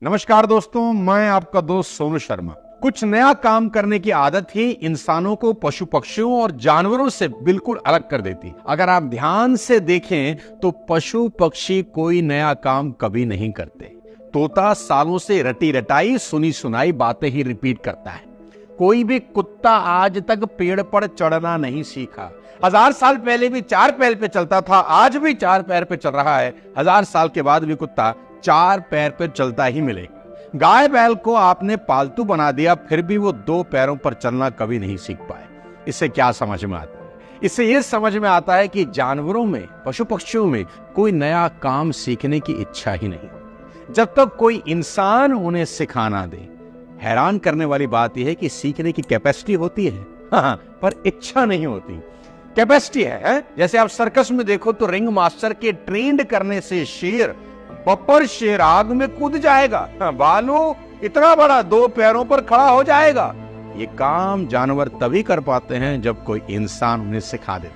नमस्कार दोस्तों, मैं आपका दोस्त सोनू शर्मा। कुछ नया काम करने की आदत ही इंसानों को पशु पक्षियों और जानवरों से बिल्कुल अलग कर देती। अगर आप ध्यान से देखें तो पशु पक्षी कोई नया काम कभी नहीं करते। तोता सालों से रटी रटाई सुनी सुनाई बातें ही रिपीट करता है। कोई भी कुत्ता आज तक पेड़ पर चढ़ना नहीं सीखा। 1000 साल पहले भी 4 पैर पे चलता था, आज भी 4 पैर पे चल रहा है। 1000 साल के बाद भी कुत्ता 4 पैर पे चलता ही मिलेगा। गाय बैल को आपने पालतू बना दिया, फिर भी वो 2 पैरों पर चलना कभी नहीं सीख पाए। इससे क्या समझ में आता है? इससे यह समझ में आता है कि जानवरों में, पशु पक्षियों में कोई नया काम सीखने की इच्छा ही नहीं, जब तक कोई इंसान उन्हें सिखाना दे। हैरान करने वाली बात यह है कि सीखने की कैपेसिटी होती है, हाँ, पर इच्छा नहीं होती। कैपेसिटी है, जैसे आप सर्कस में देखो तो रिंग मास्टर के ट्रेंड करने से शेर, बब्बर शेर आग में कूद जाएगा, भालू इतना बड़ा 2 पैरों पर खड़ा हो जाएगा। ये काम जानवर तभी कर पाते हैं जब कोई इंसान उन्हें सिखा दे।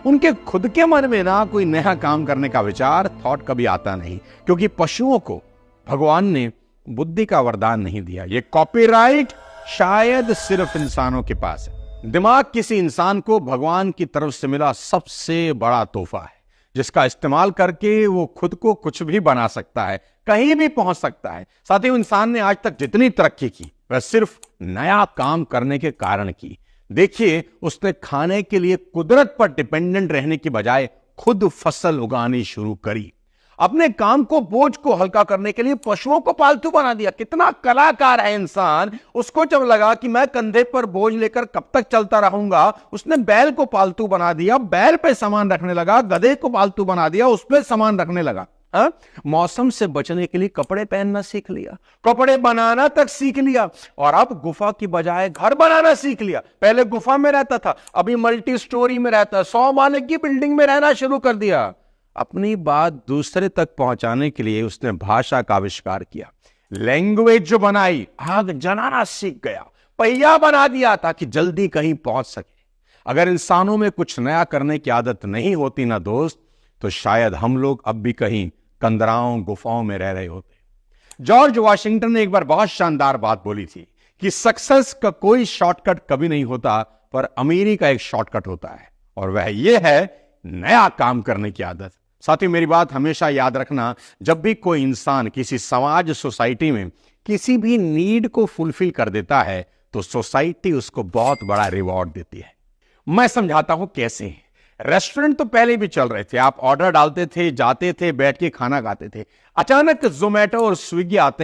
उनके खुद के मन में ना कोई नया काम करने का विचार, थॉट कभी आता नहीं, क्योंकि पशुओं को भगवान ने बुद्धि का वरदान नहीं दिया। ये कॉपीराइट शायद सिर्फ इंसानों के पास है। दिमाग किसी इंसान को भगवान की तरफ से मिला सबसे बड़ा तोहफा है, जिसका इस्तेमाल करके वो खुद को कुछ भी बना सकता है, कहीं भी पहुंच सकता है। साथ ही इंसान ने आज तक जितनी तरक्की की वह सिर्फ नया काम करने के कारण की। देखिए, उसने खाने के लिए कुदरत पर डिपेंडेंट रहने की बजाय खुद फसल उगानी शुरू करी। अपने काम को, बोझ को हल्का करने के लिए पशुओं को पालतू बना दिया। कितना कलाकार है इंसान। उसको जब लगा कि मैं कंधे पर बोझ लेकर कब तक चलता रहूंगा, उसने बैल को पालतू बना दिया, बैल पे सामान रखने लगा। गधे को पालतू बना दिया, उस पे सामान रखने लगा। मौसम से बचने के लिए कपड़े पहनना सीख लिया, कपड़े बनाना तक सीख लिया, और अब गुफा की बजाय घर बनाना सीख लिया। पहले गुफा में रहता था, अभी मल्टी स्टोरी में रहता है, 100 माले की बिल्डिंग में रहना शुरू कर दिया। अपनी बात दूसरे तक पहुंचाने के लिए उसने भाषा का आविष्कार किया, लैंग्वेज जो बनाई, आग जलाना सीख गया, पहिया बना दिया ताकि जल्दी कहीं पहुंच सके। अगर इंसानों में कुछ नया करने की आदत नहीं होती ना दोस्त, तो शायद हम लोग अब भी कहीं कंदराओं गुफाओं में रह रहे होते। जॉर्ज वाशिंगटन ने एक बार बहुत शानदार बात बोली थी कि सक्सेस का कोई शॉर्टकट कभी नहीं होता, पर अमीरी का एक शॉर्टकट होता है, और वह यह है नया काम करने की आदत। साथ ही मेरी बात हमेशा याद रखना, जब भी कोई इंसान किसी समाज, सोसाइटी में किसी भी नीड को फुलफिल कर देता है, तो सोसाइटी उसको बहुत बड़ा रिवॉर्ड देती है। मैं समझाता हूं कैसे। रेस्टोरेंट तो पहले भी चल रहे थे, आप ऑर्डर डालते थे, जाते थे, बैठ के खाना खाते थे। अचानक जोमेटो और स्विगी आते